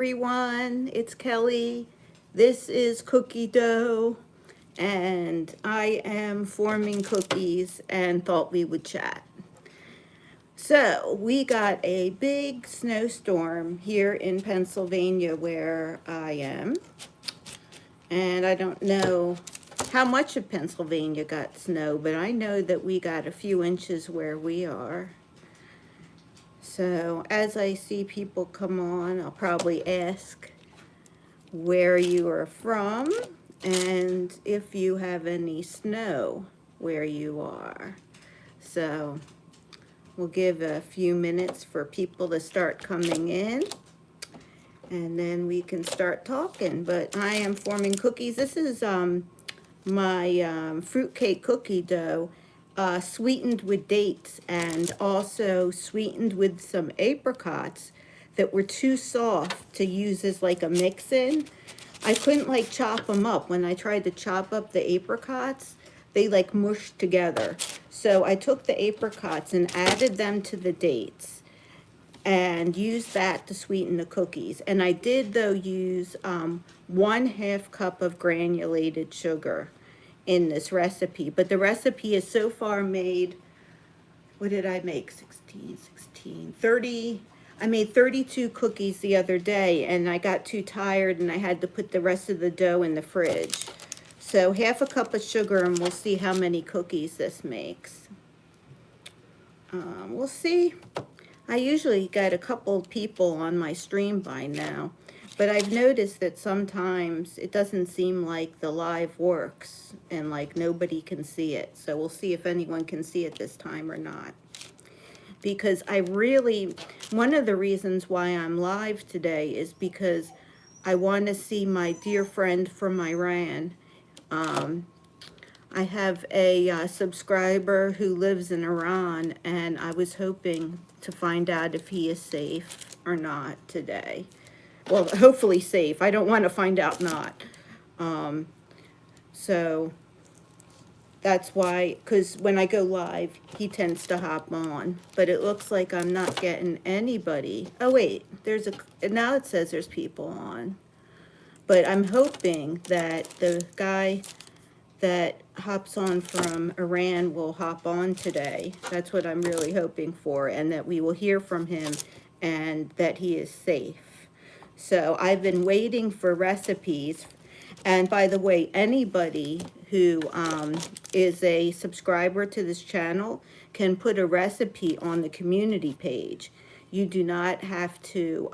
Everyone, it's Kelly. This is cookie dough, and I am forming cookies and thought we would chat. So, we got a big snowstorm here in Pennsylvania where I am, and I don't know how much of Pennsylvania got snow, but I know that we got a few inches where we are. So, as I see people come on, I'll probably ask where you are from and if you have any snow where you are. So we'll give a few minutes for people to start coming in and then we can start talking. But I am forming cookies. This is my fruitcake cookie dough, sweetened with dates and also sweetened with some apricots that were too soft to use as like a mix-in. I couldn't like chop them up. When I tried to chop up the apricots, they like mushed together. So I took the apricots and added them to the dates and used that to sweeten the cookies. And I did though use 1/2 cup of granulated sugar in this recipe. But the recipe is so far made, what did I make? 30. I made 32 cookies the other day and I got too tired and I had to put the rest of the dough in the fridge. So 1/2 cup of sugar and we'll see how many cookies this makes. We'll see. I usually get a couple people on my stream by now, but I've noticed that sometimes it doesn't seem like the live works and like nobody can see it. So we'll see if anyone can see it this time or not. Because one of the reasons why I'm live today is because I want to see my dear friend from Iran. I have a subscriber who lives in Iran, and I was hoping to find out if he is safe or not today. Well, hopefully safe. I don't want to find out not. So that's why, because when I go live, he tends to hop on. But it looks like I'm not getting anybody. Oh, wait, now it says there's people on. But I'm hoping that the guy that hops on from Iran will hop on today. That's what I'm really hoping for, and that we will hear from him and that he is safe. So I've been waiting for recipes. And by the way, anybody who is a subscriber to this channel can put a recipe on the community page. You do not have to,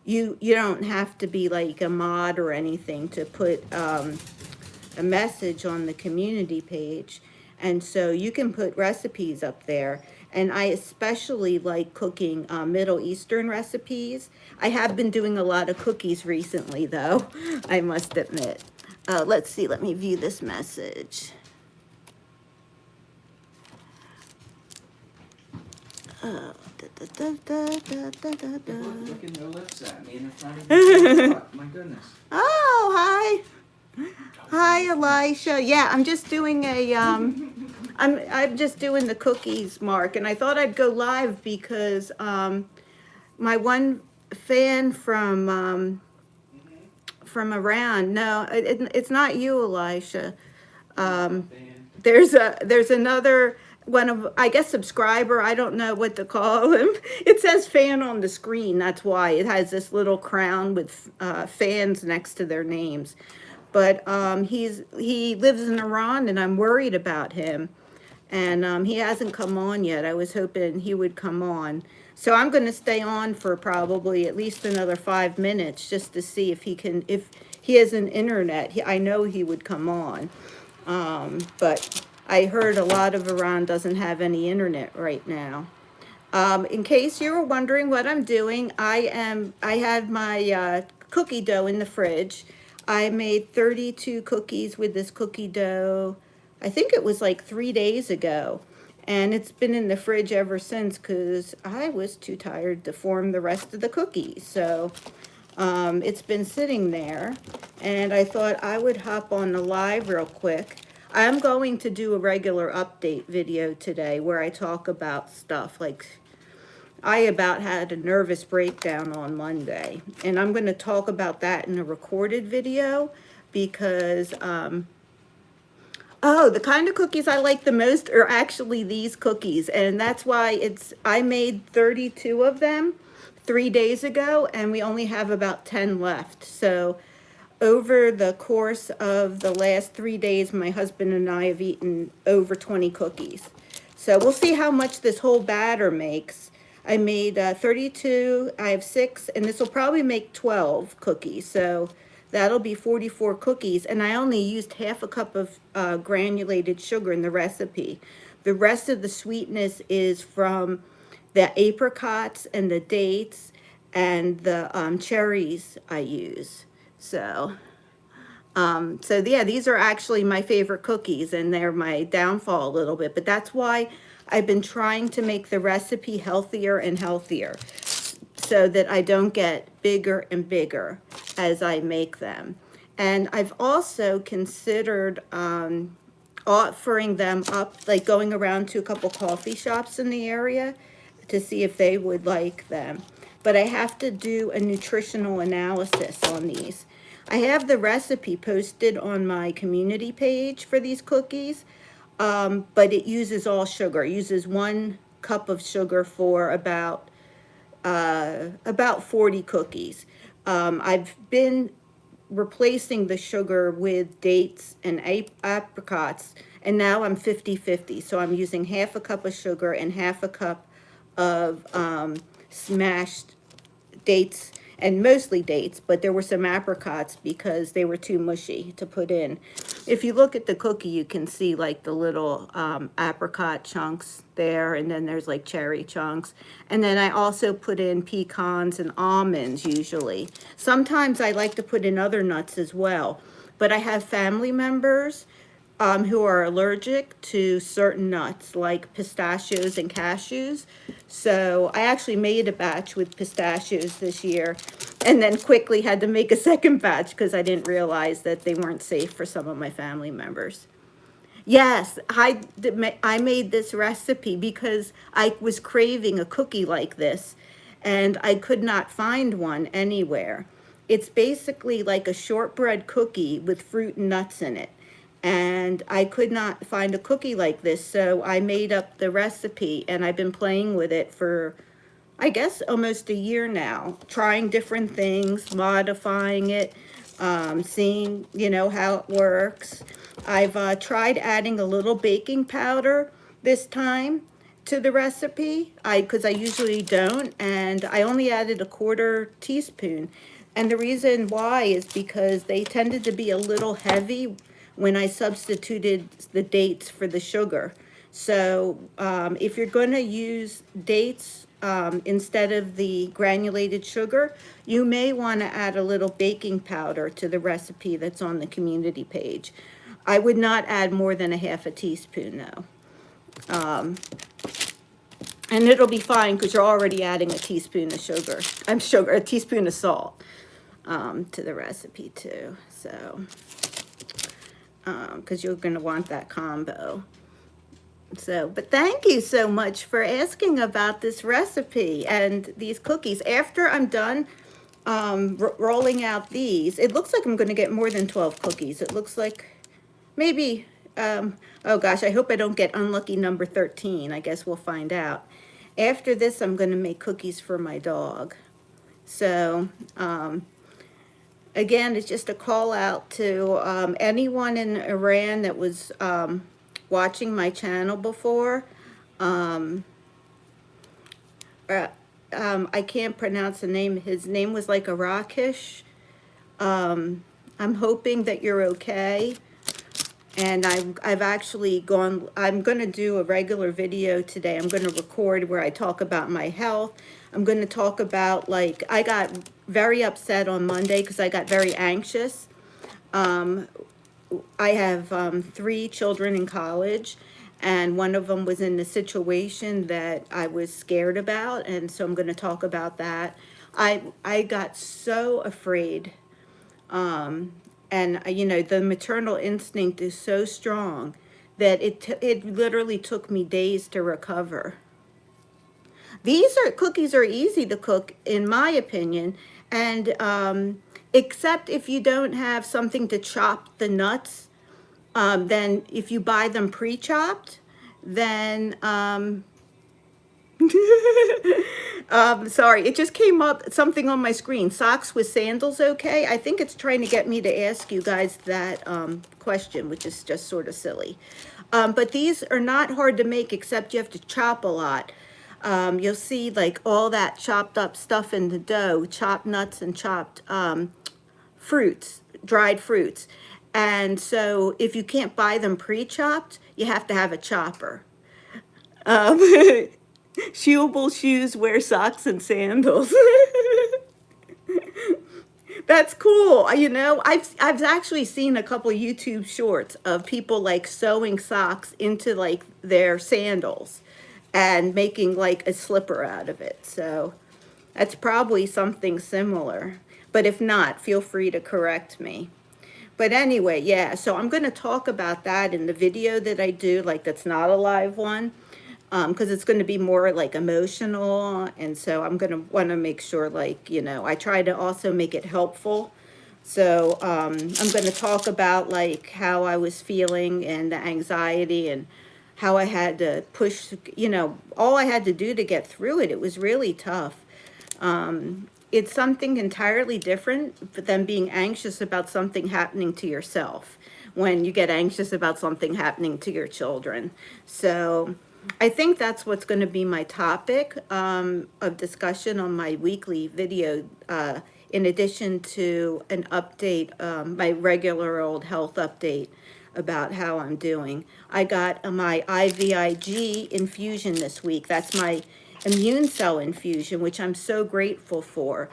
you don't have to be like a mod or anything to put a message on the community page. And so you can put recipes up there. And I especially like cooking Middle Eastern recipes. I have been doing a lot of cookies recently, though, I must admit. Let's see, let me view this message. Oh, Looking their lips at me and it's not even my goodness. Oh, hi. Hi, Elisha. Yeah, I'm just doing I'm just doing the cookies, Mark, and I thought I'd go live because my one fan from Iran. No, it's not you, Elisha. There's another one of, I guess, subscriber. I don't know what to call him. It says fan on the screen. That's why it has this little crown with fans next to their names. But he lives in Iran, and I'm worried about him. And he hasn't come on yet. I was hoping he would come on. So I'm going to stay on for probably at least another 5 minutes just to see if he has an internet. I know he would come on. But I heard a lot of Iran doesn't have any internet right now. In case you were wondering what I'm doing, I have my cookie dough in the fridge. I made 32 cookies with this cookie dough. I think it was like 3 days ago. And it's been in the fridge ever since because I was too tired to form the rest of the cookies. So it's been sitting there. And I thought I would hop on the live real quick. I'm going to do a regular update video today where I talk about stuff like I about had a nervous breakdown on Monday, and I'm going to talk about that in a recorded video because, oh, the kind of cookies I like the most are actually these cookies, and that's why I made 32 of them 3 days ago, and we only have about 10 left. So over the course of the last 3 days, my husband and I have eaten over 20 cookies. So we'll see how much this whole batter makes. I made 32, I have 6, and this will probably make 12 cookies. So that'll be 44 cookies, and I only used half a cup of granulated sugar in the recipe. The rest of the sweetness is from the apricots and the dates and the cherries I use. So yeah, these are actually my favorite cookies, and they're my downfall a little bit, but that's why I've been trying to make the recipe healthier and healthier so that I don't get bigger and bigger as I make them. And I've also considered offering them up, like going around to a couple coffee shops in the area to see if they would like them. But I have to do a nutritional analysis on these. I have the recipe posted on my community page for these cookies, but it uses all sugar. It uses 1 cup of sugar for about 40 cookies. I've been replacing the sugar with dates and apricots, and now I'm 50-50. So I'm using half a cup of sugar and half a cup of smashed dates, and mostly dates, but there were some apricots because they were too mushy to put in. If you look at the cookie, you can see like the little apricot chunks there, and then there's like cherry chunks. And then I also put in pecans and almonds usually. Sometimes I like to put in other nuts as well, but I have family members who are allergic to certain nuts like pistachios and cashews. So I actually made a batch with pistachios this year and then quickly had to make a second batch because I didn't realize that they weren't safe for some of my family members. Yes, I made this recipe because I was craving a cookie like this and I could not find one anywhere. It's basically like a shortbread cookie with fruit and nuts in it. And I could not find a cookie like this, so I made up the recipe and I've been playing with it for, I guess, almost a year now, trying different things, modifying it, seeing, how it works. I've tried adding a little baking powder this time to the recipe, because I usually don't, and I only added a 1/4 teaspoon. And the reason why is because they tended to be a little heavy when I substituted the dates for the sugar. So if you're going to use dates instead of the granulated sugar, you may want to add a little baking powder to the recipe that's on the community page. I would not add more than a half a teaspoon though. And it'll be fine because you're already adding a teaspoon of sugar. A teaspoon of salt to the recipe too. So, because you're going to want that combo. So, but thank you so much for asking about this recipe and these cookies. After I'm done rolling out these, it looks like I'm going to get more than 12 cookies. It looks like maybe, oh gosh, I hope I don't get unlucky number 13. I guess we'll find out. After this, I'm going to make cookies for my dog. So, again, it's just a call out to anyone in Iran that was watching my channel before. I can't pronounce the name. His name was like Arakish. I'm hoping that you're okay. And I've actually gone, I'm going to do a regular video today. I'm going to record where I talk about my health. I'm going to talk about, like, I got very upset on Monday because I got very anxious. I have 3 children in college, and one of them was in a situation that I was scared about, and so I'm going to talk about that. I got so afraid. And, the maternal instinct is so strong that it literally took me days to recover. Cookies are easy to cook, in my opinion, and except if you don't have something to chop the nuts, then if you buy them pre-chopped, then sorry, it just came up something on my screen. Socks with sandals, okay? I think it's trying to get me to ask you guys that question, which is just sort of silly. But these are not hard to make, except you have to chop a lot. You'll see like all that chopped up stuff in the dough, chopped nuts and chopped fruits, dried fruits. And so if you can't buy them pre-chopped, you have to have a chopper. Um, Shoeable shoes, wear socks and sandals. That's cool. You know, I've actually seen a couple of YouTube shorts of people like sewing socks into like their sandals and making like a slipper out of it. So that's probably something similar. But if not, feel free to correct me. But anyway, yeah, so I'm going to talk about that in the video that I do, like that's not a live one, because it's going to be more like emotional. And so I'm going to want to make sure, like, you know, I try to also make it helpful. So I'm going to talk about like how I was feeling and the anxiety and how I had to push, you know, all I had to do to get through it. It was really tough. It's something entirely different than being anxious about something happening to yourself when you get anxious about something happening to your children. So I think that's what's going to be my topic of discussion on my weekly video, in addition to an update, my regular old health update about how I'm doing. I got my IVIG infusion this week. That's my immune cell infusion, which I'm so grateful for.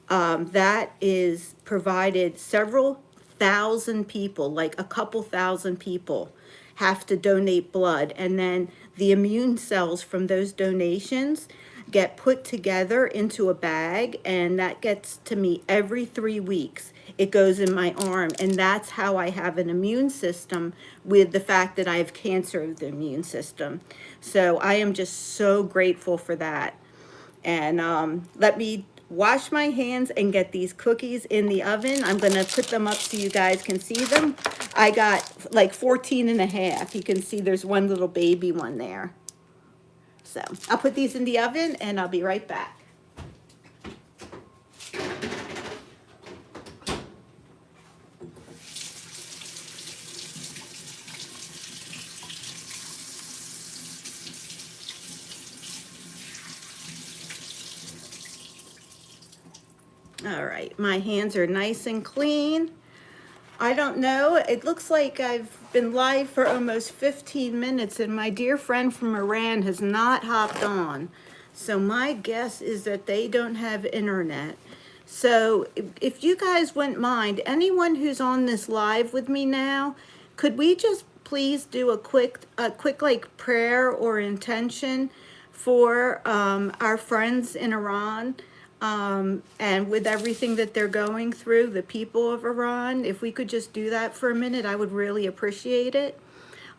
That is provided several thousand people, like a couple thousand people, have to donate blood. And then the immune cells from those donations get put together into a bag, and that gets to me every 3 weeks. It goes in my arm, and that's how I have an immune system, with the fact that I have cancer of the immune system. So I am just so grateful for that. And let me wash my hands and get these cookies in the oven. I'm going to put them up so you guys can see them. I got like 14 and a half. You can see there's one little baby one there. So I'll put these in the oven and I'll be right back. All right, my hands are nice and clean. I don't know, it looks like I've been live for almost 15 minutes and my dear friend from Iran has not hopped on. So my guess is that they don't have internet. So if you guys wouldn't mind, anyone who's on this live with me now, could we just please do a quick like prayer or intention for our friends in Iran? And with everything that they're going through, the people of Iran, if we could just do that for a minute, I would really appreciate it.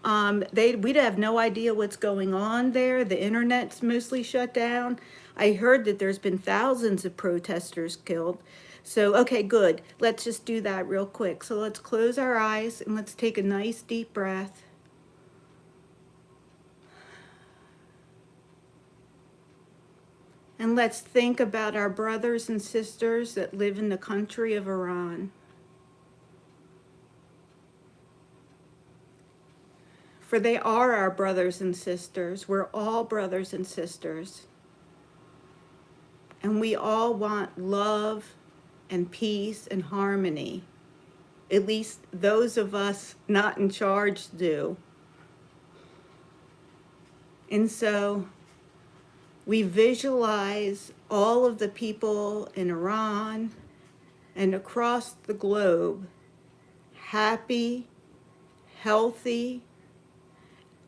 We'd have no idea what's going on there. The internet's mostly shut down. I heard that there's been thousands of protesters killed. So, okay, good. Let's just do that real quick. So let's close our eyes and let's take a nice deep breath. And let's think about our brothers and sisters that live in the country of Iran. For they are our brothers and sisters. We're all brothers and sisters. And we all want love and peace and harmony. At least those of us not in charge do. And so we visualize all of the people in Iran and across the globe happy, healthy,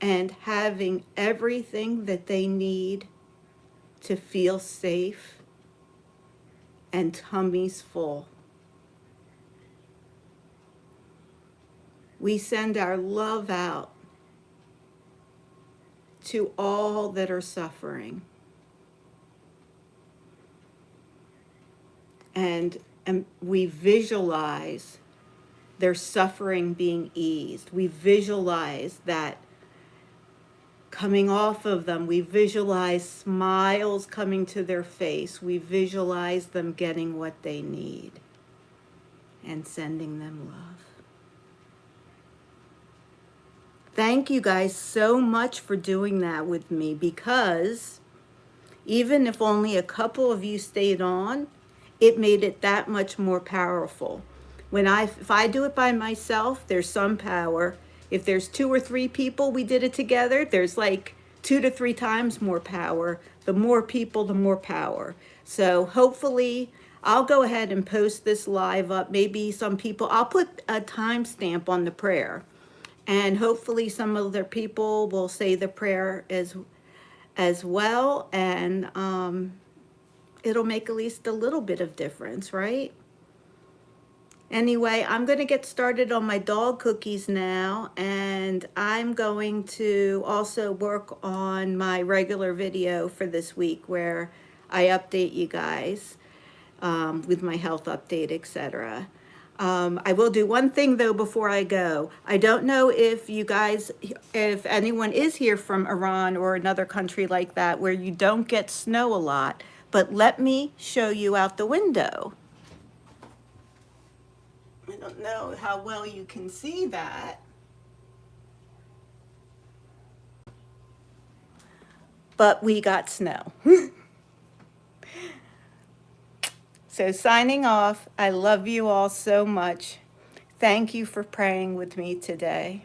and having everything that they need to feel safe and tummies full. We send our love out to all that are suffering. and we visualize their suffering being eased. We visualize that coming off of them. We visualize smiles coming to their face. We visualize them getting what they need and sending them love. Thank you guys so much for doing that with me, because even if only a couple of you stayed on, it made it that much more powerful. If I do it by myself, there's some power. If there's 2 or 3 people we did it together, there's like 2 to 3 times more power. The more people, the more power. So hopefully I'll go ahead and post this live up. Maybe some people, I'll put a timestamp on the prayer, and hopefully some other people will say the prayer as well, and it'll make at least a little bit of difference, right? Anyway, I'm going to get started on my dog cookies now, and I'm going to also work on my regular video for this week where I update you guys with my health update, etc. I will do one thing though before I go. I don't know if you guys, if anyone is here from Iran or another country like that where you don't get snow a lot, but let me show you out the window. I don't know how well you can see that, but we got snow. So signing off, I love you all so much. Thank you for praying with me today.